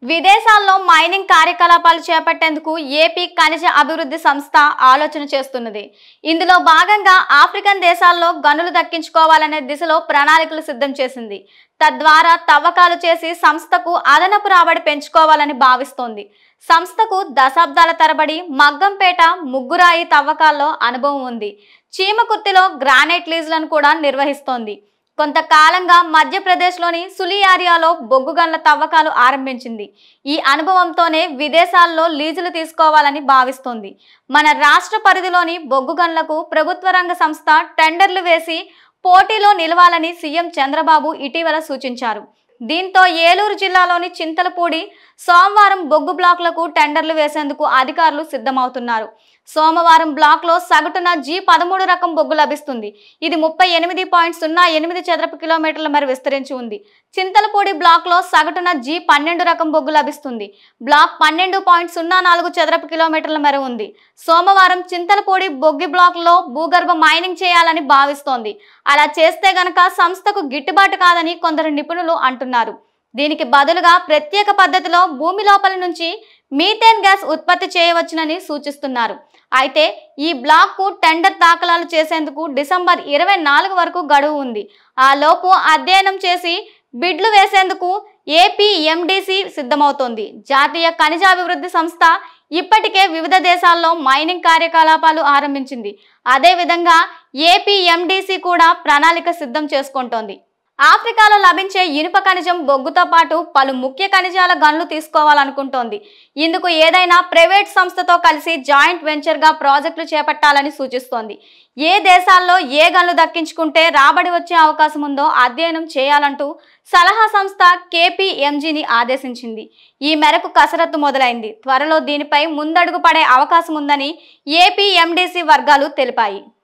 విదేశాల్లో మైనింగ్ కార్యకలాపాలు చేపట్టేందుకు ఏపీ ఖనిజ అభివృద్ధి సంస్థ ఆలోచన చేస్తున్నది. ఇందులో భాగంగా ఆఫ్రికన్ దేశాల్లో గనులు దక్కించుకోవాలనే దిశలో ప్రణాళికలు సిద్ధం చేసింది. తద్వారా తవ్వకాలు చేసి సంస్థకు అదనపు రాబడి పెంచుకోవాలని భావిస్తోంది. సంస్థకు దశాబ్దాల తరబడి మగ్గంపేట, ముగ్గురాయి తవ్వకాల్లో అనుభవం ఉంది. చీమకుర్తిలో గ్రానైట్ లీజులను కూడా నిర్వహిస్తోంది. కొంతకాలంగా మధ్యప్రదేశ్లోని సులియారియాలో బొగ్గు గనుల తవ్వకాలు ఆరంభించింది. ఈ అనుభవంతోనే విదేశాల్లో లీజులు తీసుకోవాలని భావిస్తోంది. మన రాష్ట్ర పరిధిలోని బొగ్గు గనులకు ప్రభుత్వ రంగ సంస్థ టెండర్లు వేసి పోటీలో నిలవాలని సీఎం చంద్రబాబు ఇటీవల సూచించారు. దీంతో ఏలూరు జిల్లాలోని చింతలపూడి, సోమవారం బొగ్గు బ్లాకులకు టెండర్లు వేసేందుకు అధికారులు సిద్ధమవుతున్నారు. సోమవారం బ్లాక్లో సగటున G13 రకం బొగ్గు లభిస్తుంది. ఇది 38.08 చదరపు కిలోమీటర్ల మేర విస్తరించి ఉంది. చింతలపూడి బ్లాక్లో సగటున G12 రకం బొగ్గు లభిస్తుంది. బ్లాక్ 12.04 చదరపు కిలోమీటర్ల మేర ఉంది. సోమవారం చింతలపూడి బొగ్గు బ్లాక్లో భూగర్భ మైనింగ్ చేయాలని భావిస్తోంది. అలా చేస్తే గనక సంస్థకు గిట్టుబాటు కాదని కొందరు నిపుణులు అంటున్నారు. దీనికి బదులుగా ప్రత్యేక పద్ధతిలో భూమి లోపల నుంచి మీథేన్ గ్యాస్ ఉత్పత్తి చేయవచ్చునని సూచిస్తున్నారు. అయితే ఈ బ్లాక్కు టెండర్ దాఖలాలు చేసేందుకు డిసెంబర్ 24 వరకు గడువు ఉంది. ఆ లోపు అధ్యయనం చేసి బిడ్లు వేసేందుకు ఏపీఎండీసీ సిద్ధమవుతోంది. జాతీయ ఖనిజాభివృద్ధి సంస్థ ఇప్పటికే వివిధ దేశాల్లో మైనింగ్ కార్యకలాపాలు ఆరంభించింది. అదేవిధంగా ఏపీఎండీసీ కూడా ప్రణాళిక సిద్ధం చేసుకుంటోంది. ఆఫ్రికాలో లభించే ఇనుప ఖనిజం, బొగ్గుతో పాటు పలు ముఖ్య ఖనిజాల గనులు తీసుకోవాలనుకుంటోంది. ఇందుకు ఏదైనా ప్రైవేట్ సంస్థతో కలిసి జాయింట్ వెంచర్గా ప్రాజెక్టులు చేపట్టాలని సూచిస్తోంది. ఏ దేశాల్లో ఏ గనులు దక్కించుకుంటే రాబడి వచ్చే అవకాశం ఉందో అధ్యయనం చేయాలంటూ సలహా సంస్థ KPMGని ఆదేశించింది. ఈ మేరకు కసరత్తు మొదలైంది. త్వరలో దీనిపై ముందడుగు పడే అవకాశం ఉందని ఏపీఎండీసీ వర్గాలు తెలిపాయి.